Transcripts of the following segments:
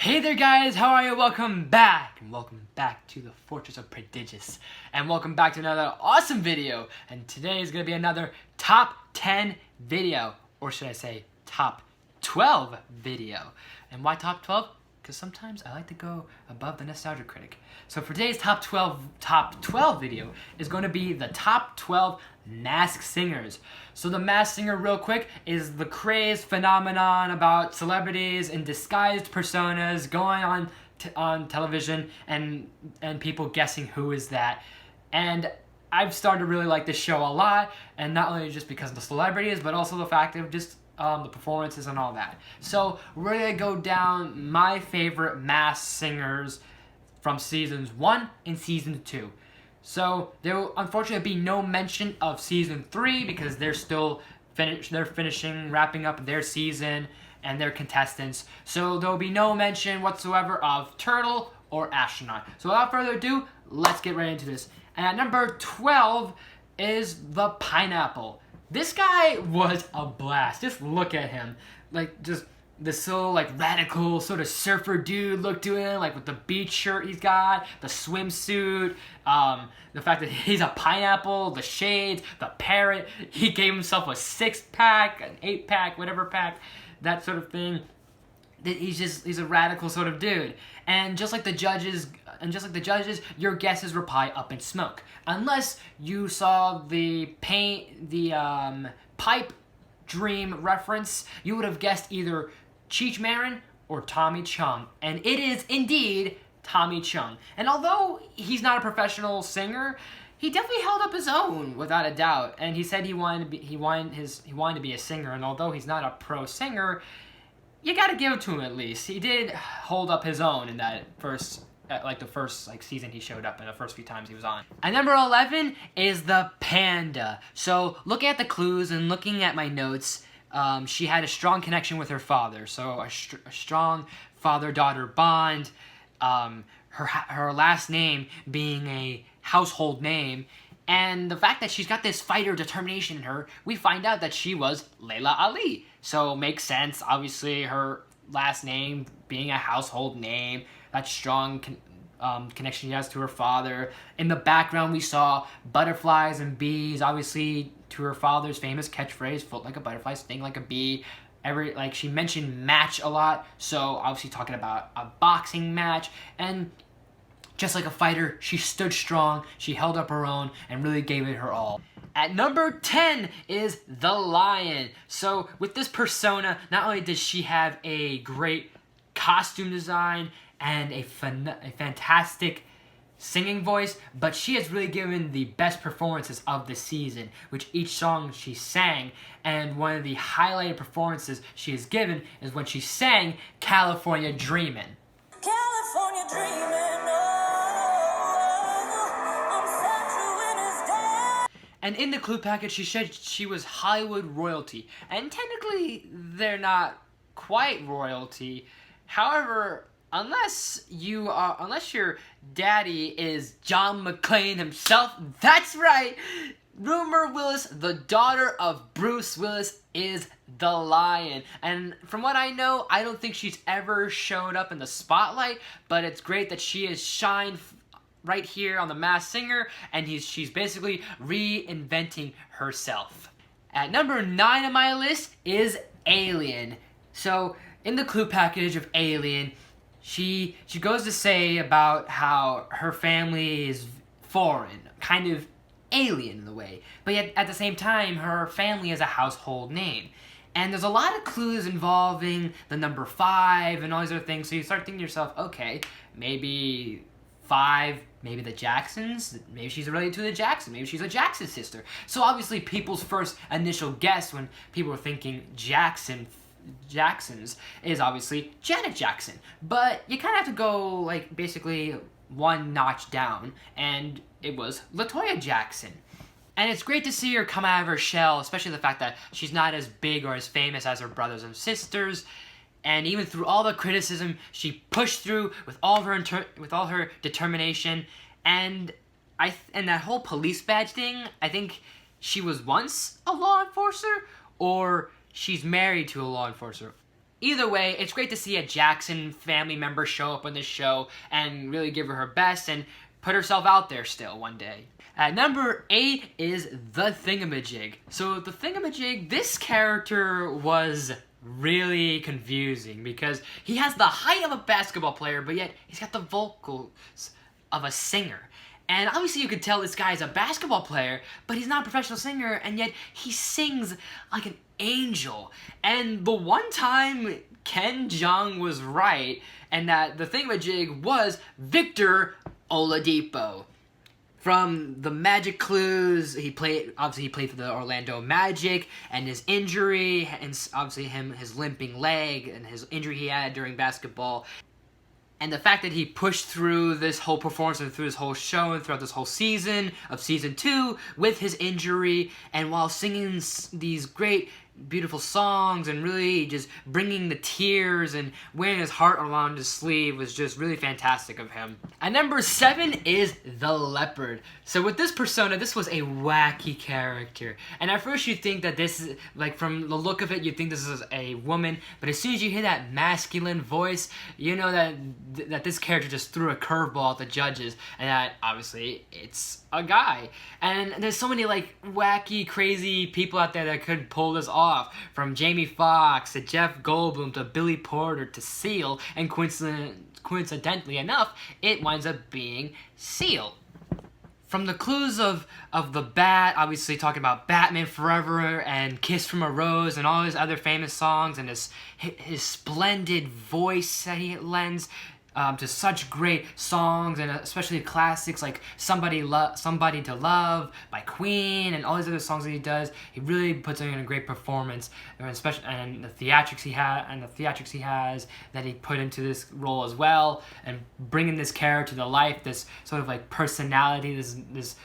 Hey there guys, how are you? Welcome back! And welcome back to the Fortress of Prodigious. And welcome back to another awesome video. And today is going to be another top 10 video. Or should I say top 12 video. And why top 12? Because sometimes I like to go above the nostalgia critic. So for today's top 12 video is going to be the top 12 Masked Singers. So the Masked Singer, real quick, is the crazed phenomenon about celebrities in disguised personas going on television and people guessing who is that. And I've started to really like this show a lot, and not only just because of the celebrities, but also the fact of just the performances and all that. So we're gonna go down my favorite Masked Singers from seasons 1 and season 2. So there will unfortunately be no mention of season 3 because they're still wrapping up their season and their contestants. So there will be no mention whatsoever of Turtle or Astronaut. So without further ado, let's get right into this. And at number 12 is the Pineapple. This guy was a blast. Just look at him. Like, just this so radical sort of surfer dude look to him, like with the beach shirt he's got, the swimsuit, the fact that he's a pineapple, the shades, the parrot. He gave himself a 6-pack, an 8-pack, whatever pack, that sort of thing. He's a radical sort of dude. And just like the judges, your guesses were pie up in smoke. Unless you saw the pipe dream reference, you would have guessed either Cheech Marin or Tommy Chung. And it is indeed Tommy Chung. And although he's not a professional singer, he definitely held up his own without a doubt. And he said he wanted to be a singer. And although he's not a pro singer, you gotta give it to him at least. He did hold up his own in that first season he showed up in the first few times he was on. And number 11 is the Panda. So looking at the clues and looking at my notes, she had a strong connection with her father. So a strong father-daughter bond. Her last name being a household name. And the fact that she's got this fighter determination in her, we find out that she was Layla Ali. So makes sense, obviously, her last name being a household name, that strong connection she has to her father. In the background, we saw butterflies and bees, obviously, to her father's famous catchphrase, float like a butterfly, sting like a bee. She mentioned match a lot, so obviously talking about a boxing match. And just like a fighter, she stood strong, she held up her own, and really gave it her all. At number 10 is the Lion. So with this persona, not only does she have a great costume design and a fantastic singing voice, but she has really given the best performances of the season, which each song she sang. And one of the highlighted performances she has given is when she sang California Dreamin'. California Dreamin'. And in the clue package, she said she was Hollywood royalty. And technically, they're not quite royalty. However, unless your daddy is John McClane himself, that's right! Rumor Willis, the daughter of Bruce Willis, is the Lion. And from what I know, I don't think she's ever showed up in the spotlight, but it's great that she has shined right here on the Masked Singer, and she's basically reinventing herself. At number 9 on my list is Alien. So in the clue package of Alien, she goes to say about how her family is foreign, kind of alien in a way, but yet at the same time her family is a household name. And there's a lot of clues involving the number 5 and all these other things, so you start thinking to yourself, okay, maybe 5, maybe the Jacksons, maybe she's related to the Jackson, maybe she's a Jackson sister. So obviously people's first initial guess when people are thinking Jacksons is obviously Janet Jackson. But you kind of have to go basically one notch down, and it was LaToya Jackson. And it's great to see her come out of her shell, especially the fact that she's not as big or as famous as her brothers and sisters. And even through all the criticism, she pushed through with all her determination. And that whole police badge thing, I think she was once a law enforcer, or she's married to a law enforcer. Either way, it's great to see a Jackson family member show up on this show and really give her best and put herself out there still one day. At number 8 is the Thingamajig. So the Thingamajig, this character was really confusing because he has the height of a basketball player, but yet he's got the vocals of a singer. And obviously you could tell this guy is a basketball player, but he's not a professional singer, and yet he sings like an angel. And the one time Ken Jeong was right, and that the Thingamajig was Victor Oladipo. From the Magic Clues, he played for the Orlando Magic, and his injury, and obviously his limping leg, and his injury he had during basketball. And the fact that he pushed through this whole performance and through this whole show and throughout this whole season of season 2 with his injury, and while singing these great, beautiful songs and really just bringing the tears and wearing his heart around his sleeve was just really fantastic of him. At number 7 is the Leopard. So with this persona, this was a wacky character. And at first you think that this is, like from the look of it, you think this is a woman, but as soon as you hear that masculine voice, you know that this character just threw a curveball at the judges, and that obviously it's a guy. And there's so many like wacky, crazy people out there that could pull this off, from Jamie Foxx to Jeff Goldblum to Billy Porter to Seal, and coincidentally enough, it winds up being Seal. From the clues of the Bat, obviously talking about Batman Forever and Kiss from a Rose and all his other famous songs, and his splendid voice that he lends to such great songs, and especially classics like Somebody to Love by Queen, and all these other songs that he does. He really puts in a great performance, and especially the theatrics he has that he put into this role as well, and bringing this character to life, this sort of like personality, this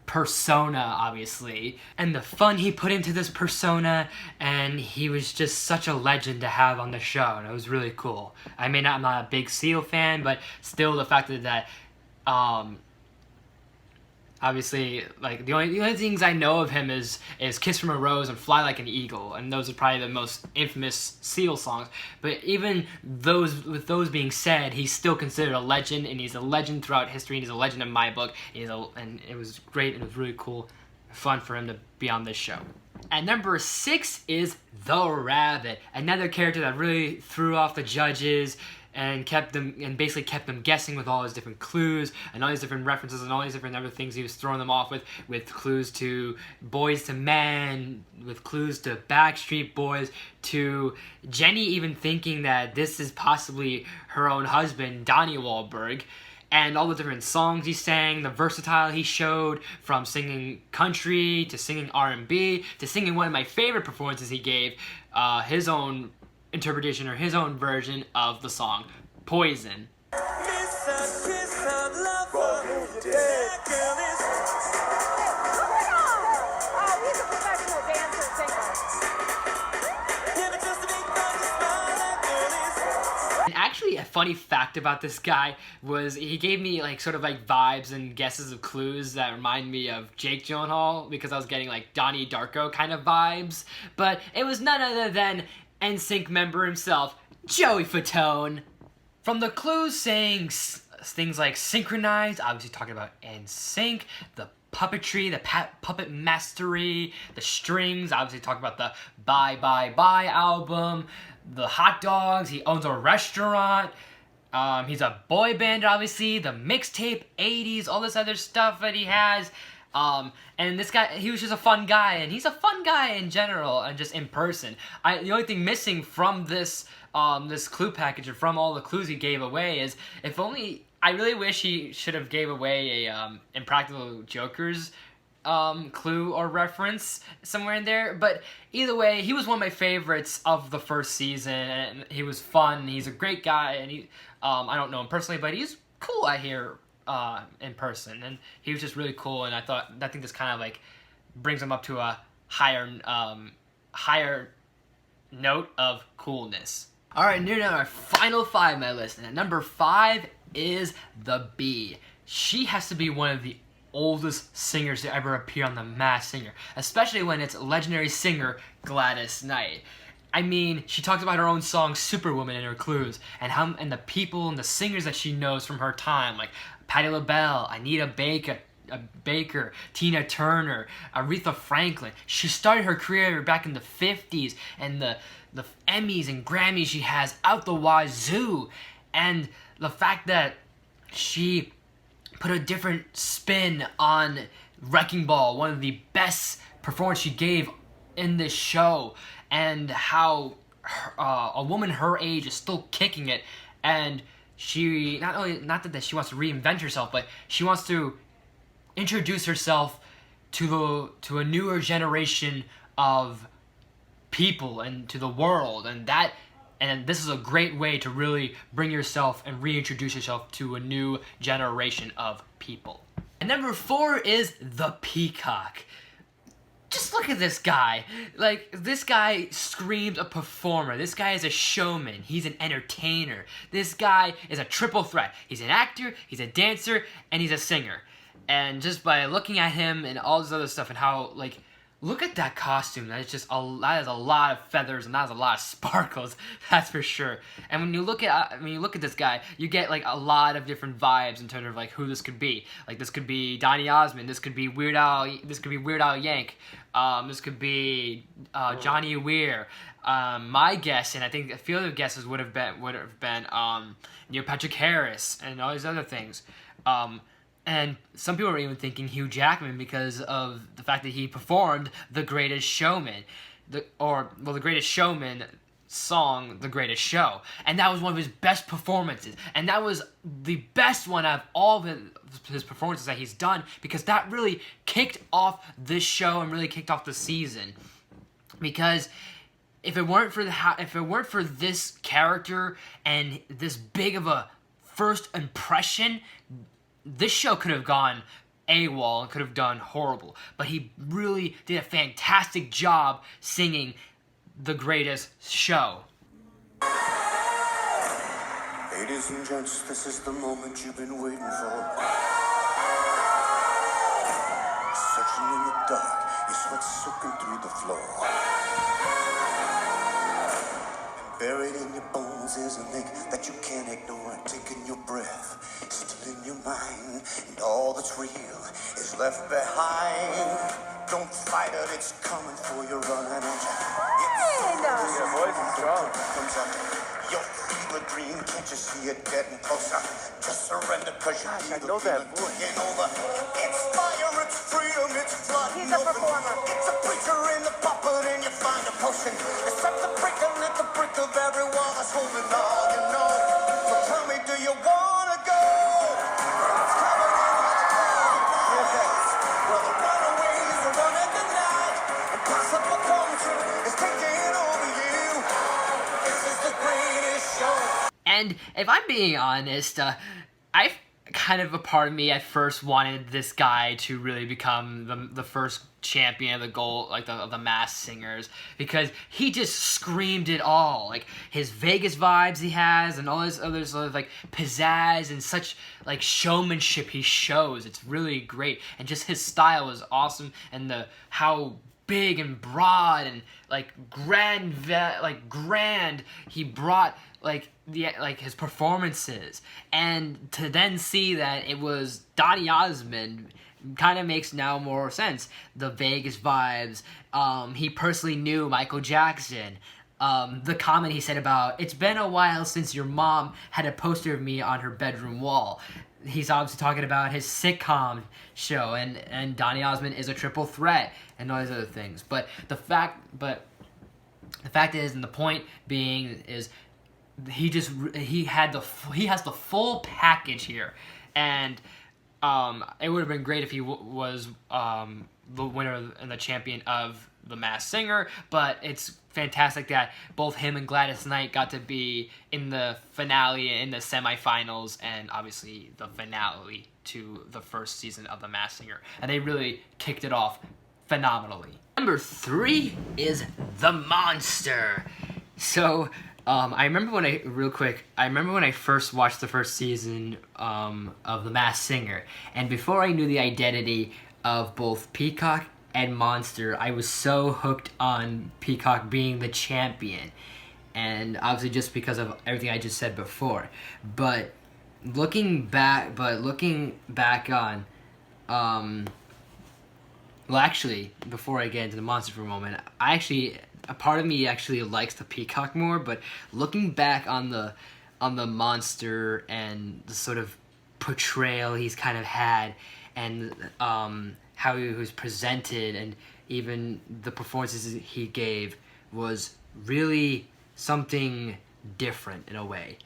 persona, obviously, and the fun he put into this persona, and he was just such a legend to have on the show, and it was really cool. I'm not a big Seal fan, but still the fact that obviously, like, the only things I know of him is Kiss from a Rose and Fly Like an Eagle, and those are probably the most infamous Seal songs. But even with those being said, he's still considered a legend, and he's a legend throughout history, and he's a legend in my book. And it was great, and it was really cool, fun for him to be on this show. At number 6 is the Rabbit, another character that really threw off the judges and basically kept them guessing with all his different clues and all these different references and all these different other things he was throwing them off with clues to Boys to Men, with clues to Backstreet Boys, to Jenny even thinking that this is possibly her own husband, Donnie Wahlberg, and all the different songs he sang, the versatile he showed, from singing country to singing R&B to singing one of my favorite performances he gave, his own interpretation or his own version of the song Poison. And actually, a funny fact about this guy was he gave me like sort of like vibes and guesses of clues that remind me of Jake Gyllenhaal, because I was getting like Donnie Darko kind of vibes, but it was none other than NSYNC member himself, Joey Fatone. From the clues saying things like synchronized, obviously talking about NSYNC, the puppetry, the puppet mastery, the strings, obviously talking about the Bye Bye Bye album, the hot dogs, he owns a restaurant, he's a boy band, obviously, the mixtape, 80s, all this other stuff that he has. And this guy, he was just a fun guy, and he's a fun guy in general, and just in person. The only thing missing from this clue package, and from all the clues he gave away, is if only, I really wish he should have gave away a Impractical Jokers clue or reference somewhere in there. But either way, he was one of my favorites of the first season, and he was fun. He's a great guy, and I don't know him personally, but he's cool, I hear, in person, and he was just really cool, and I think this kind of like brings him up to a higher note of coolness. Alright, now our final 5 on my list, and at number 5 is the Bee. She has to be one of the oldest singers to ever appear on The Masked Singer, especially when it's legendary singer Gladys Knight. I mean, she talks about her own song Superwoman in her clues, and the people and the singers that she knows from her time, like Patti LaBelle, Anita Baker, Tina Turner, Aretha Franklin. She started her career back in the 50s, and the Emmys and Grammys she has out the wazoo, and the fact that she put a different spin on Wrecking Ball, one of the best performances she gave in this show, and how a woman her age is still kicking it, and she not that she wants to reinvent herself, but she wants to introduce herself to a newer generation of people and to the world, and this is a great way to really bring yourself and reintroduce yourself to a new generation of people. And number 4 is the Peacock. Just look at this guy. Like, this guy screams a performer. This guy is a showman. He's an entertainer. This guy is a triple threat. He's an actor, he's a dancer, and he's a singer. And just by looking at him and all this other stuff and how, like, look at that costume. That is a lot of feathers and that is a lot of sparkles. That's for sure. And when you look at this guy, you get like a lot of different vibes in terms of like who this could be. Like this could be Donny Osmond. This could be Weird Al. This could be Weird Al Yank. This could be Johnny Weir. My guess, and I think a few other guesses would have been Neil Patrick Harris and all these other things. And some people are even thinking Hugh Jackman because of the fact that he performed The Greatest Showman. The Greatest Showman song, The Greatest Show. And that was one of his best performances. And that was the best one out of all of his performances that he's done, because that really kicked off this show and really kicked off the season. Because if it weren't for this character and this big of a first impression, this show could have gone AWOL and could have done horrible. But he really did a fantastic job singing The Greatest Show. Ladies and gents, this is the moment you've been waiting for. Searching in the dark, your sweat soaking through the floor. And buried in your bones is an ache that you can't ignore. Taking your breath, still in your mind, and all that's real is left behind. Don't fight it, it's coming for you, running on you. Your voice is strong. Comes up. Your fever dream, can't you see it getting closer? Just surrender, cause you feel the feeling taking over. It's fire, it's freedom, it's blood. He's a performer. It's a preacher in the puppet, and you find a potion. It's such a break at the brick of every wall that's holding all you know. So tell me, do you wanna go? It's coming in like a well, the runaways are running the night. Impossible come true is taking over you. This is the greatest show. And if I'm being honest, I kind of a part of me at first wanted this guy to really become the first champion of the gold, like of the Masked Singers, because he just screamed it all, like his Vegas vibes he has, and all this other sort of like pizzazz and such like showmanship he shows. It's really great, and just his style is awesome, and how big and broad and like grand he brought his performances, and to then see that it was Donny Osmond kind of makes now more sense. The Vegas vibes, he personally knew Michael Jackson. The comment he said about, it's been a while since your mom had a poster of me on her bedroom wall. He's obviously talking about his sitcom show, and Donny Osmond is a triple threat and all these other things. But the fact is, and the point being, is he has the full package here, and it would have been great if he was the winner and the champion of the Masked Singer, but it's fantastic that both him and Gladys Knight got to be in the finale, in the semifinals, and obviously the finale to the first season of the Masked Singer, and they really kicked it off phenomenally. Number 3 is The Monster. So I remember when I first watched the first season of The Masked Singer, and before I knew the identity of both Peacock and Monster, I was so hooked on Peacock being the champion. And obviously just because of everything I just said before. But looking back on, well, actually, before I get into the Monster for a moment, a part of me actually likes the Peacock more, but looking back on the Monster and the sort of portrayal he's kind of had, and how he was presented, and even the performances he gave, was really something different in a way.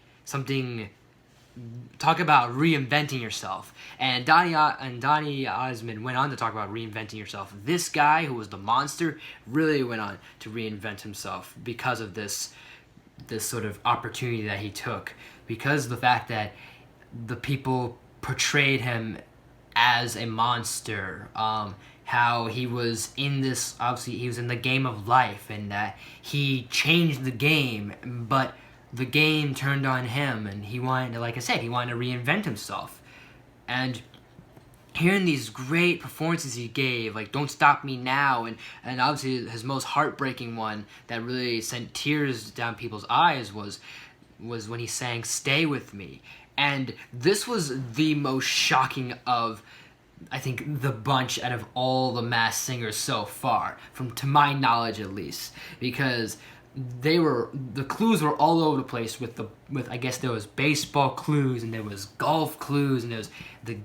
Talk about reinventing yourself. And Donny Osmond went on to talk about reinventing yourself. This guy, who was the Monster, really went on to reinvent himself because of this sort of opportunity that he took. Because of the fact that the people portrayed him as a monster. How he was in this, obviously he was in the game of life, and that he changed the game, but the game turned on him, and he wanted to, like I said, he wanted to reinvent himself. And hearing these great performances he gave, like Don't Stop Me Now, and obviously his most heartbreaking one that really sent tears down people's eyes was when he sang Stay With Me. And this was the most shocking of, I think, the bunch out of all the Masked Singers so far, to my knowledge at least, because the clues were all over the place with I guess there was baseball clues, and there was golf clues, and there was the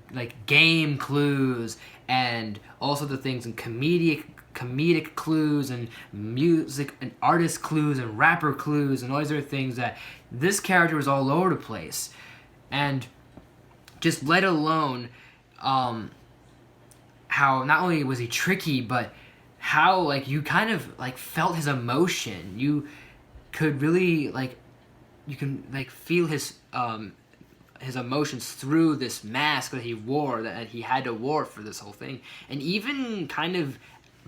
game clues, and also the things in comedic clues, and music and artist clues, and rapper clues, and all these other things that this character was all over the place. And just let alone how not only was he tricky, but how you kind of felt his emotion. You could really you can feel his emotions through this mask that he wore, that he had to wear for this whole thing. And even kind of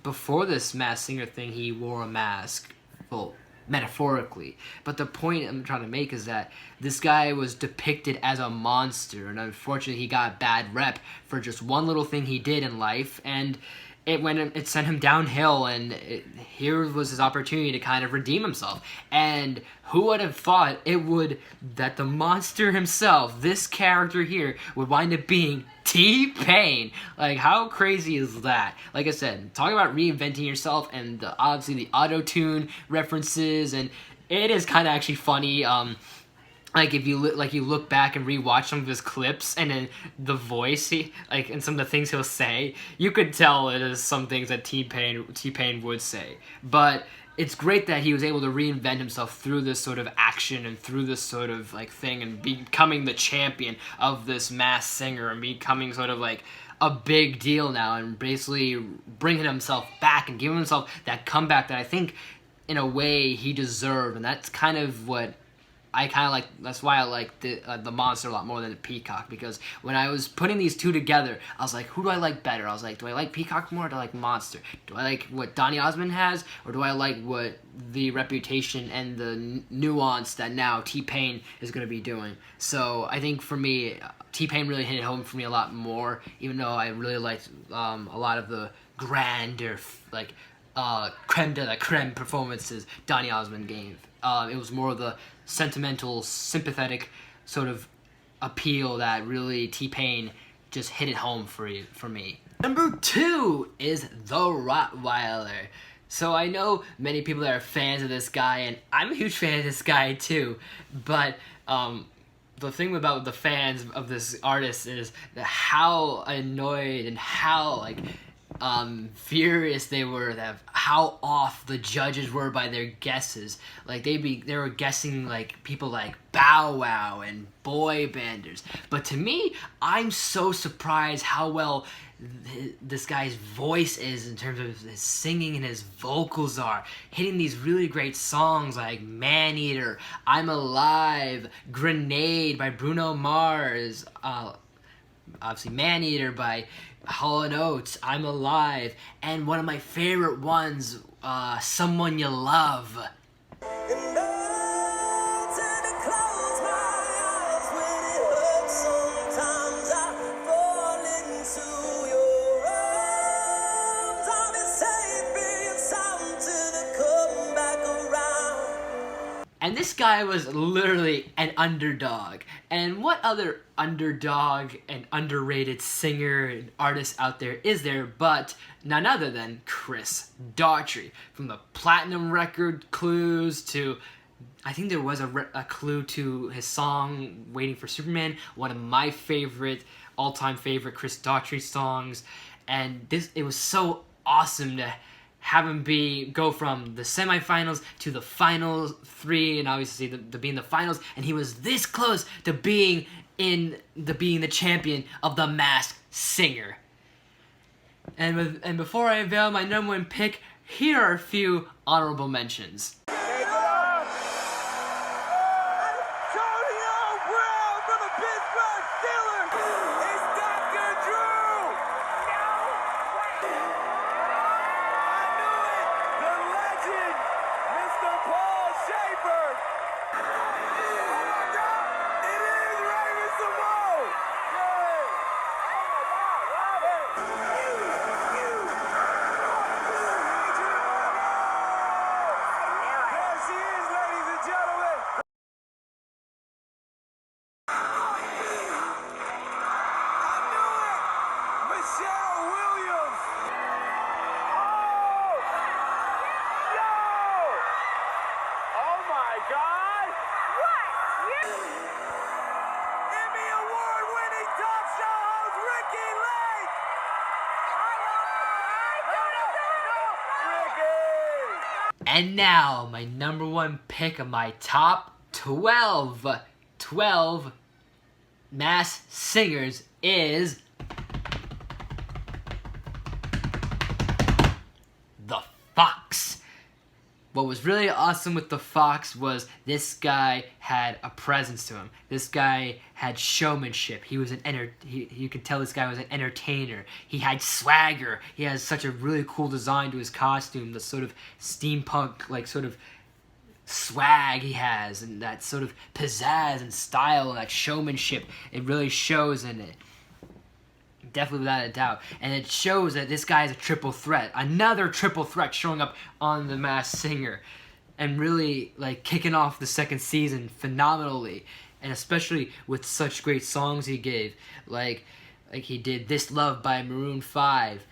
before this Masked Singer thing, he wore a mask, well, metaphorically. But the point I'm trying to make is that this guy was depicted as a monster, and unfortunately he got a bad rep for just one little thing he did in life, and it sent him downhill, and here was his opportunity to kind of redeem himself. And who would have thought that the monster himself, this character here, would wind up being T-Pain? How crazy is that? Like I said, talking about reinventing yourself, and obviously the auto-tune references, and it is kind of actually funny. If you look back and rewatch some of his clips, and then the voice and some of the things he'll say, you could tell it is some things that T-Pain would say. But it's great that he was able to reinvent himself through this sort of action, and through this sort of thing, and becoming the champion of this Masked Singer, and becoming sort of a big deal now, and basically bringing himself back and giving himself that comeback that I think in a way he deserved. And that's kind of what I kind of like. That's why I like the Monster a lot more than the Peacock, because when I was putting these two together, I was like, who do I like better? I was like, do I like Peacock more, or do I like Monster? Do I like what Donny Osmond has, or do I like what the reputation and the nuance that now T-Pain is going to be doing? So I think for me, T-Pain really hit it home for me a lot more, even though I really liked a lot of the grander, creme de la creme performances Donny Osmond gave. It was more of the sentimental, sympathetic sort of appeal that really T-Pain just hit it home for me. Number 2 is the Rottweiler. So I know many people that are fans of this guy, and I'm a huge fan of this guy too, but the thing about the fans of this artist is how annoyed and how furious they were that how off the judges were by their guesses. They were guessing people like Bow Wow and boy banders. But to me, I'm so surprised how well this guy's voice is in terms of his singing, and his vocals are hitting these really great songs like Man-Eater, I'm Alive, Grenade by Bruno Mars, obviously Man-Eater by Hall & Oates, I'm Alive, and one of my favorite ones, Someone You Love. And I tend to close my eyes when it hurts. Sometimes I fall into your arms. I'll be this guy was literally an underdog. And what other underdog and underrated singer and artist out there is there but none other than Chris Daughtry? From the platinum record clues to, I think there was a clue to his song Waiting for Superman, one of my favorite, all-time favorite Chris Daughtry songs. And it was so awesome to have him go from the semifinals to the final three, and obviously the being the finals, and he was this close to being the champion of the Masked Singer. And before I unveil my number one pick, here are a few honorable mentions. And now, my number one pick of my top 12 Masked Singers is the Fox. What was really awesome with the Fox was this guy had a presence to him. This guy had showmanship. He was you could tell this guy was an entertainer. He had swagger. He has such a really cool design to his costume, the sort of steampunk, like, sort of swag he has, and that sort of pizzazz and style and that showmanship. It really shows in it. Definitely without a doubt. And it shows that this guy is a triple threat. Another triple threat showing up on The Masked Singer. And really, like, kicking off the second season phenomenally. And especially with such great songs he gave. Like he did This Love by Maroon 5.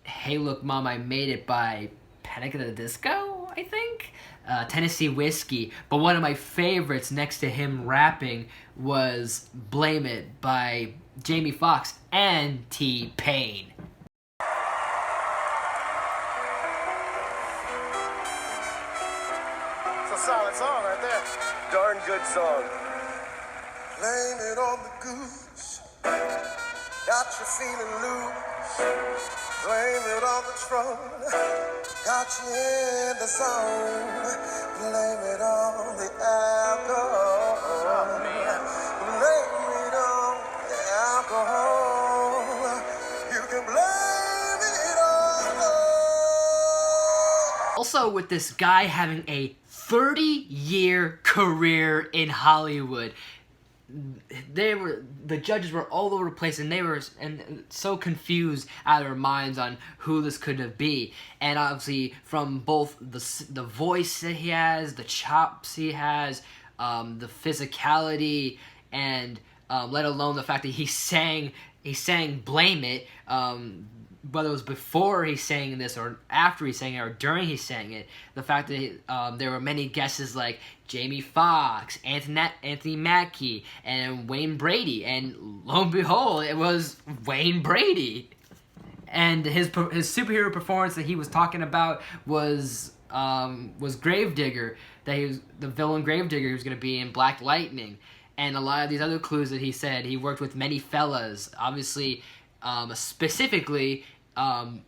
Hey Look Mom, I Made It by Panic! At the Disco, I think? Tennessee Whiskey. But one of my favorites next to him rapping was Blame It by Jamie Foxx and T-Pain. It's a solid song right there. Darn good song. Blame it on the goose. Got you feeling loose. Blame it on the trouble. Got you in the zone. Blame it on the alcohol. Blame it on the alcohol. You can blame it on. Also, with this guy having a 30-year career in Hollywood, the judges were all over the place, and they were so confused out of their minds on who this could be. And obviously, from both the voice that he has, the chops he has, the physicality, and let alone the fact that he sang "Blame It," whether it was before he sang this or after he sang it or during he sang it, the fact that there were many guesses like Jamie Foxx, Anthony Mackie, and Wayne Brady, and lo and behold, it was Wayne Brady. And his superhero performance that he was talking about was Gravedigger, that he was the villain Gravedigger who was going to be in Black Lightning, and a lot of these other clues that he said. He worked with many fellas, obviously. Specifically from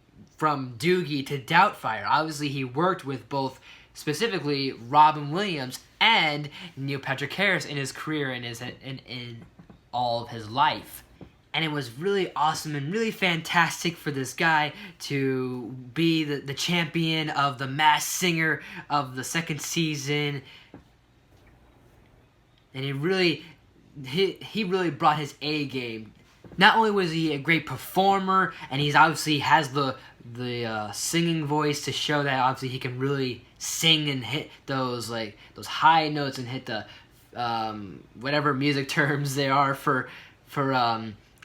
Doogie to Doubtfire. Obviously, he worked with both, specifically Robin Williams and Neil Patrick Harris in his career and in all of his life. And it was really awesome and really fantastic for this guy to be the champion of the Masked Singer of the second season. And he really brought his A game not only was he a great performer, and he's obviously has the singing voice to show that obviously he can really sing and hit those high notes and hit the whatever music terms they are for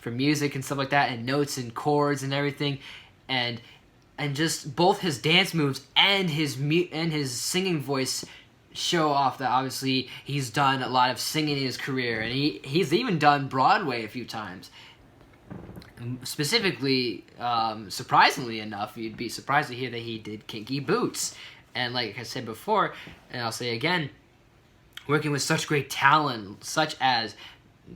music and stuff like that, and notes and chords and everything, and just both his dance moves and his singing voice show off that obviously he's done a lot of singing in his career, and he's even done Broadway a few times. Specifically, surprisingly enough, you'd be surprised to hear that he did Kinky Boots. And like I said before, and I'll say again, working with such great talent, such as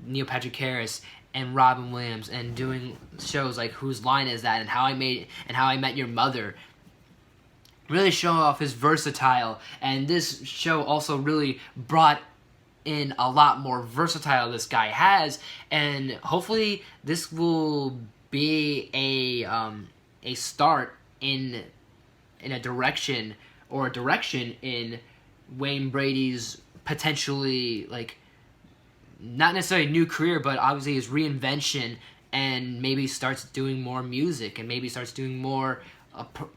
Neil Patrick Harris and Robin Williams, and doing shows like Whose Line Is That and How I Met Your Mother, really showing off his versatile. And this show also really brought in a lot more versatile this guy has, and hopefully this will be a start in a direction in Wayne Brady's potentially, like, not necessarily new career, but obviously his reinvention, and maybe starts doing more music, and maybe starts doing more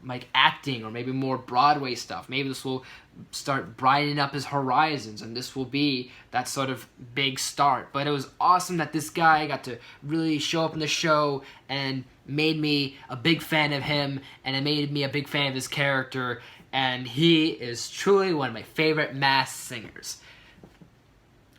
like acting, or maybe more Broadway stuff. Maybe this will start brightening up his horizons, and this will be that sort of big start. But it was awesome that this guy got to really show up in the show and made me a big fan of him, and it made me a big fan of his character, and he is truly one of my favorite masked singers.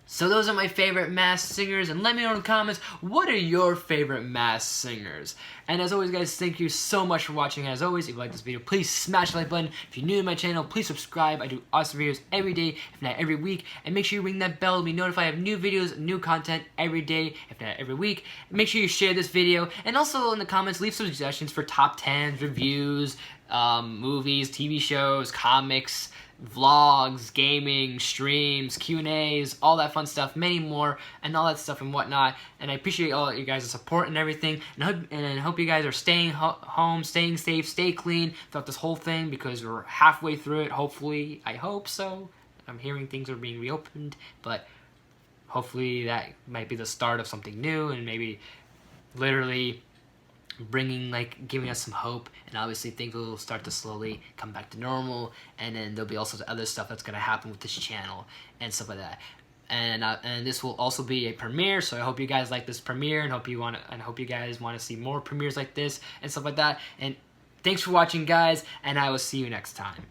So those are my favorite masked singers, and let me know in the comments, what are your favorite masked singers? And as always, guys, thank you so much for watching. As always, if you like this video, please smash the like button. If you're new to my channel, please subscribe. I do awesome videos every day, if not every week. And make sure you ring that bell to be notified of new videos, new content every day, if not every week. And make sure you share this video. And also in the comments, leave some suggestions for top 10s, reviews, movies, TV shows, comics, vlogs, gaming, streams, Q&As, all that fun stuff, many more, and all that stuff and whatnot. And I appreciate all you guys' support and everything, and I hope you guys are staying home, staying safe, stay clean throughout this whole thing, because we're halfway through it, hopefully. I hope so. I'm hearing things are being reopened, but hopefully that might be the start of something new, and maybe literally giving us some hope, and obviously things will start to slowly come back to normal, and then there'll be also other stuff that's going to happen with this channel and stuff like that. And this will also be a premiere, so I hope you guys like this premiere, and hope you guys want to see more premieres like this and stuff like that. And thanks for watching, guys, and I will see you next time.